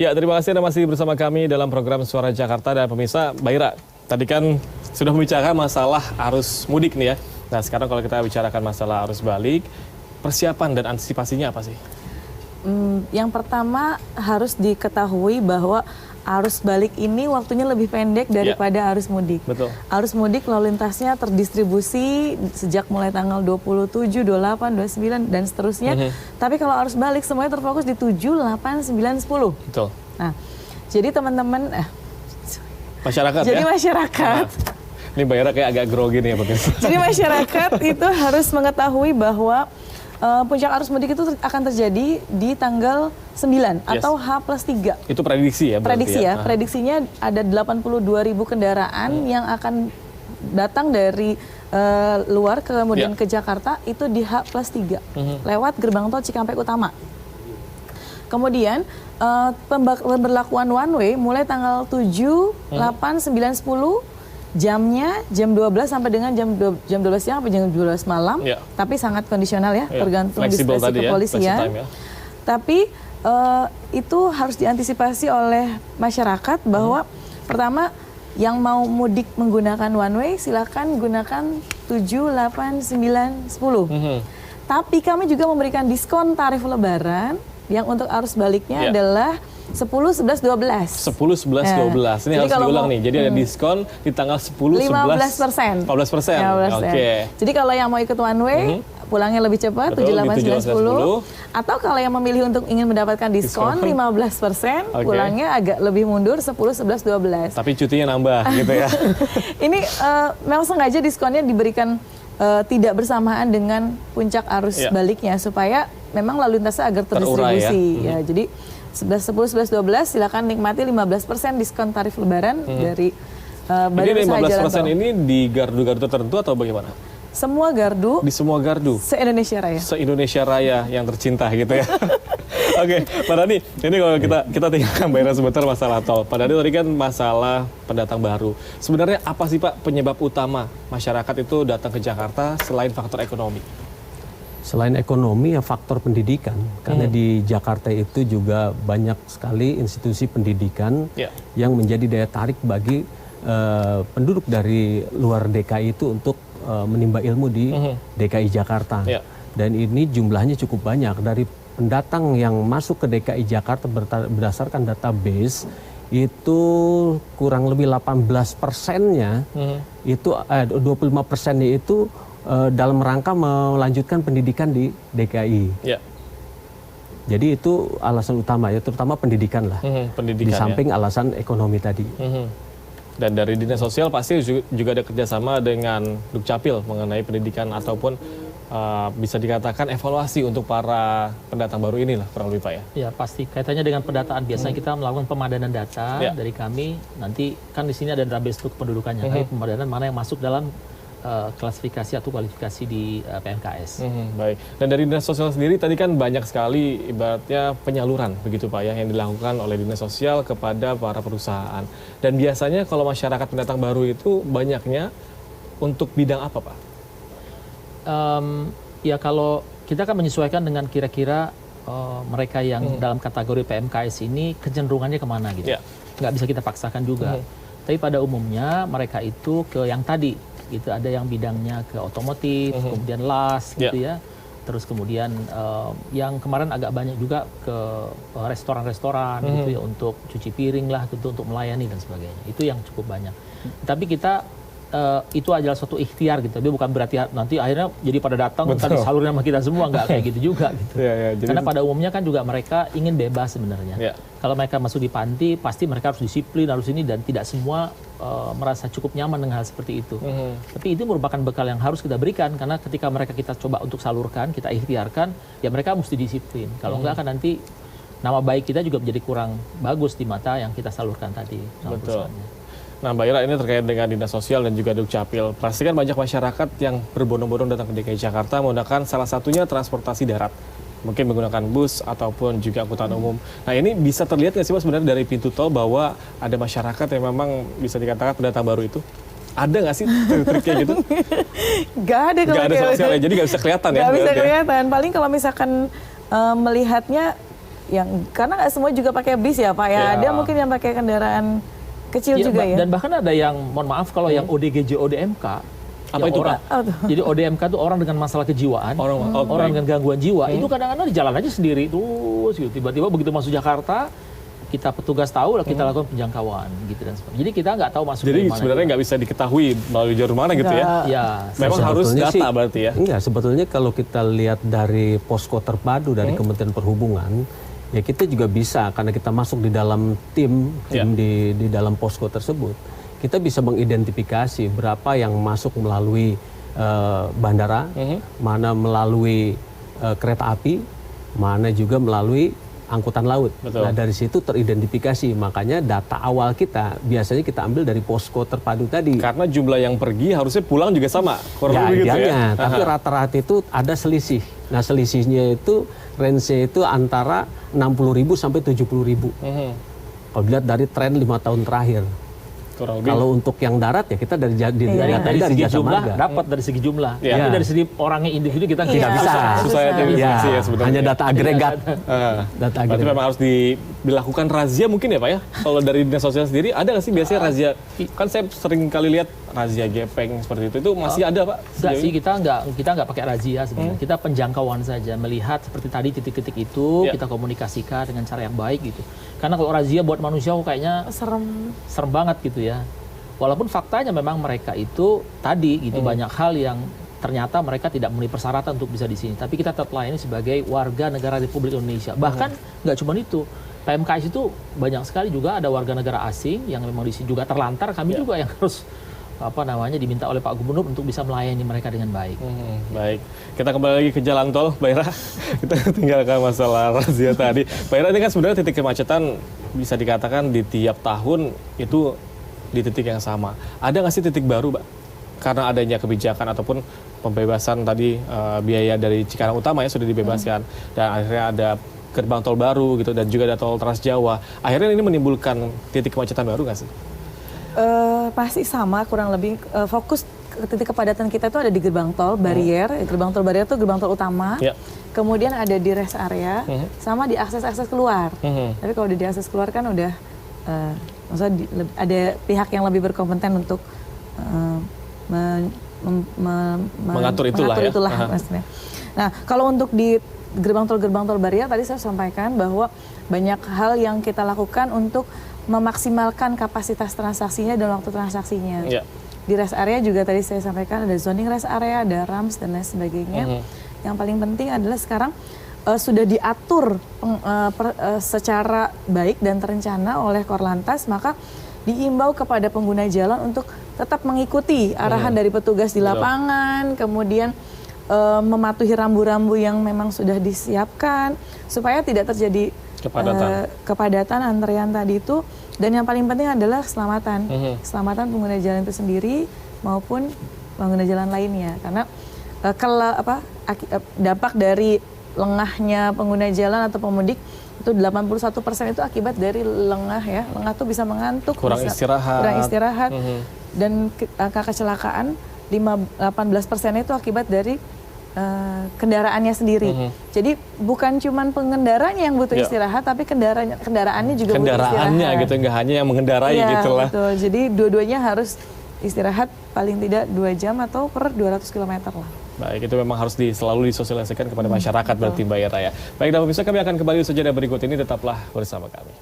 Ya, terima kasih Anda masih bersama kami dalam program Suara Jakarta. Dan pemirsa, Mbak Ira, tadi kan sudah membicarakan masalah arus mudik nih ya. Nah, sekarang kalau kita bicarakan masalah arus balik, persiapan dan antisipasinya apa sih? Yang pertama harus diketahui bahwa arus balik ini waktunya lebih pendek daripada arus mudik. Betul. Arus mudik lalu lintasnya terdistribusi sejak mulai tanggal 27, 28, 29 dan seterusnya. Tapi kalau arus balik semuanya terfokus di 7, 8, 9, 10. Betul. Nah, jadi teman-teman Masyarakat jadi ya? masyarakat Ini Mbak Ira kayak agak grogi nih ya pemirsa. jadi masyarakat itu harus mengetahui bahwa puncak arus mudik itu akan terjadi di tanggal 9 atau H+3. Itu prediksi ya? Prediksi ya. Prediksinya ada 82.000 kendaraan yang akan datang dari luar kemudian ke Jakarta itu di H+3 lewat gerbang tol Cikampek Utama. Kemudian pemberlakuan one way mulai tanggal 7, 8, 9, 10 jamnya jam 12 sampai dengan jam 12 siang sampai jam 12 malam, tapi sangat kondisional ya, tergantung diskresi kepolisian. Tapi itu harus diantisipasi oleh masyarakat bahwa pertama yang mau mudik menggunakan one way silakan gunakan 7, 8, 9, 10. Tapi kami juga memberikan diskon tarif lebaran yang untuk arus baliknya adalah 10, 11, 12. 10, 11, 12. Ini harus diulang nih. Jadi ada diskon di tanggal 10, 11, 15%. Oke. Jadi kalau yang mau ikut one way, pulangnya lebih cepat, 7, 8, 9, 10. Atau kalau yang memilih untuk ingin mendapatkan diskon 15%, pulangnya agak lebih mundur, 10, 11, 12. Tapi cutinya nambah gitu ya. Ini memang sengaja diskonnya diberikan tidak bersamaan dengan puncak arus baliknya, supaya memang lalu lintasnya agar terdistribusi. Ya, jadi 10, 11, 12 silakan nikmati 15% diskon tarif lebaran dari Badan Usaha Jalan Tol. Ini ini di gardu-gardu tertentu atau bagaimana? Semua gardu. Di semua gardu? Se-Indonesia Raya. Se-Indonesia Raya yang tercinta gitu ya. Oke, Pak Dhani, ini kalau kita tinggalkan Mbak Ira sebentar masalah tol. Pak Dhani tadi kan masalah pendatang baru. Sebenarnya apa sih Pak penyebab utama masyarakat itu datang ke Jakarta selain faktor ekonomi? Selain ekonomi ya faktor pendidikan, karena di Jakarta itu juga banyak sekali institusi pendidikan yang menjadi daya tarik bagi penduduk dari luar DKI itu untuk menimba ilmu di DKI Jakarta. Dan ini jumlahnya cukup banyak. Dari pendatang yang masuk ke DKI Jakarta berdasarkan database itu kurang lebih 18%-nya itu 25%-nya itu dalam rangka melanjutkan pendidikan di DKI. Jadi itu alasan utama ya, terutama pendidikan lah. Pendidikan, di samping alasan ekonomi tadi. Dan dari Dinas Sosial pasti juga ada kerjasama dengan Dukcapil mengenai pendidikan ataupun bisa dikatakan evaluasi untuk para pendatang baru inilah kurang lebih Pak ya. Ya pasti kaitannya dengan pendataan. Biasanya kita melakukan pemadanan data dari kami. Nanti kan di sini ada database untuk kependudukannya. Tapi pemadanan mana yang masuk dalam klasifikasi atau kualifikasi di PMKS. Baik. Dan dari Dinas Sosial sendiri tadi kan banyak sekali ibaratnya penyaluran begitu Pak ya yang dilakukan oleh Dinas Sosial kepada para perusahaan. Dan biasanya kalau masyarakat pendatang baru itu banyaknya untuk bidang apa Pak? Ya kalau kita kan menyesuaikan dengan kira-kira mereka yang dalam kategori PMKS ini kecenderungannya kemana gitu. Nggak bisa kita paksakan juga. Tapi pada umumnya mereka itu ke yang tadi. Gitu, ada yang bidangnya ke otomotif, kemudian las gitu ya. Terus kemudian yang kemarin agak banyak juga ke restoran-restoran gitu ya, untuk cuci piring lah gitu, untuk melayani dan sebagainya. Itu yang cukup banyak. Tapi kita itu adalah suatu ikhtiar gitu. Tapi bukan berarti nanti akhirnya jadi pada datang tadi salurin sama kita semua, nggak kayak gitu juga gitu. Karena pada umumnya kan juga mereka ingin bebas sebenarnya. Kalau mereka masuk di panti pasti mereka harus disiplin, harus ini, dan tidak semua merasa cukup nyaman dengan hal seperti itu. Tapi itu merupakan bekal yang harus kita berikan, karena ketika mereka kita coba untuk salurkan, kita ikhtiarkan, ya mereka mesti disiplin. Kalau enggak kan nanti nama baik kita juga menjadi kurang bagus di mata yang kita salurkan tadi. Betul. Nah Mbak Ira, ini terkait dengan Dinas Sosial dan juga Dukcapil. Pasti kan banyak masyarakat yang berbondong-bondong datang ke DKI Jakarta menggunakan salah satunya transportasi darat. Mungkin menggunakan bus ataupun juga angkutan umum. Nah ini bisa terlihat nggak sih Mas sebenarnya dari pintu tol bahwa ada masyarakat yang memang bisa dikatakan pendatang baru itu? Ada nggak sih trik-triknya gitu? Nggak ada kalau nggak ada sama sekali, jadi nggak bisa kelihatan ya? Nggak bisa kelihatan. Paling kalau misalkan melihatnya karena nggak semua juga pakai bis ya Pak ya, ada mungkin yang pakai kendaraan kecil juga ya. Dan bahkan ada yang, mohon maaf kalau yang ODGJ ODMK, apa itu orang, jadi ODMK itu orang dengan masalah kejiwaan, orang dengan gangguan jiwa, itu kadang-kadang di jalan aja sendiri terus gitu. Tiba-tiba begitu masuk Jakarta, kita petugas tahu, kita lakukan penjangkauan gitu dan sebagainya. Jadi kita nggak tahu masuk Jadi dari mana. sebenarnya nggak bisa diketahui melalui jalur mana gitu ya? Ya, memang harus data berarti ya? Enggak, sebetulnya kalau kita lihat dari posko terpadu dari Kementerian Perhubungan, ya kita juga bisa karena kita masuk di dalam tim di dalam posko tersebut, kita bisa mengidentifikasi berapa yang masuk melalui bandara, mana melalui kereta api, mana juga melalui angkutan laut. Betul. Nah dari situ teridentifikasi, makanya data awal kita biasanya kita ambil dari posko terpadu tadi. Karena jumlah yang pergi harusnya pulang juga sama, kurang Ya lebih gitu ya. idealnya, tapi rata-rata itu ada selisih. Nah selisihnya itu range-nya itu antara 60.000 sampai 70.000. Kalau dilihat dari tren 5 tahun terakhir. Kurang lebih. Kalau untuk yang darat ya kita dari dari segi jasa jumlah marga. dapat dari segi jumlah, Ya. tapi dari segi orangnya individu kita Tidak bisa. Susah ya definisi ya sebenarnya. Hanya data agregat. Berarti Data agregat. memang harus dilakukan razia mungkin ya Pak ya? Kalau dari dinas sosial sendiri ada nggak sih biasanya razia? Kan saya sering kali lihat razia gepeng seperti itu masih ada Pak? Enggak sih, kita nggak pakai razia sebenarnya. Kita penjangkauan saja, melihat seperti tadi titik-titik itu kita komunikasikan dengan cara yang baik gitu. Karena kalau razia buat manusia kok kayaknya serem banget gitu ya. Walaupun faktanya memang mereka itu tadi gitu banyak hal yang ternyata mereka tidak memenuhi persyaratan untuk bisa di sini. Tapi kita tetap layani sebagai warga negara Republik Indonesia. Bahkan nggak cuma itu. PMKS itu banyak sekali juga ada warga negara asing yang memang di sini juga terlantar. Kami juga yang harus diminta oleh Pak Gubernur untuk bisa melayani mereka dengan baik. Baik, kita kembali lagi ke jalan tol, Mbak Ira. Kita tinggalkan masalah razia tadi. Mbak Ira, ini kan sebenarnya titik kemacetan bisa dikatakan di tiap tahun itu di titik yang sama. Ada nggak sih titik baru, Mbak? Karena adanya kebijakan ataupun pembebasan tadi biaya dari Cikarang Utama ya sudah dibebaskan, dan akhirnya ada gerbang tol baru gitu dan juga ada tol Trans Jawa. Akhirnya ini menimbulkan titik kemacetan baru nggak sih? Pasti sama, kurang lebih fokus titik kepadatan kita itu ada di gerbang tol barier. Gerbang tol barier itu gerbang tol utama. Kemudian ada di rest area, sama di akses-akses keluar. Tapi kalau di akses keluar kan udah maksudnya ada pihak yang lebih berkompeten untuk mengatur itulah maksudnya. Nah, kalau untuk di gerbang tol barier tadi saya sampaikan bahwa banyak hal yang kita lakukan untuk memaksimalkan kapasitas transaksinya dan waktu transaksinya. Di rest area juga tadi saya sampaikan ada zoning rest area, ada RAMS dan lain sebagainya. Yang paling penting adalah sekarang sudah diatur secara baik dan terencana oleh Korlantas, maka diimbau kepada pengguna jalan untuk tetap mengikuti arahan dari petugas di lapangan, kemudian mematuhi rambu-rambu yang memang sudah disiapkan supaya tidak terjadi kepadatan antrean tadi itu. Dan yang paling penting adalah keselamatan, keselamatan pengguna jalan itu sendiri maupun pengguna jalan lainnya. Karena dampak dari lengahnya pengguna jalan atau pemudik itu 81% itu akibat dari lengah ya. Lengah tuh bisa mengantuk, kurang istirahat. Dan angka kecelakaan 18% itu akibat dari kendaraannya sendiri. Jadi bukan cuma pengendaranya yang butuh istirahat, tapi kendaraannya juga butuh istirahat. Gitu, nggak hanya yang mengendarai gitu lah. Betul. Jadi dua-duanya harus istirahat paling tidak 2 jam atau per 200 km lah. Baik, itu memang harus selalu disosialisasikan kepada masyarakat berarti Mbak Ira ya. Baik, dan pemirsa, kami akan kembali saja berikut ini, tetaplah bersama kami.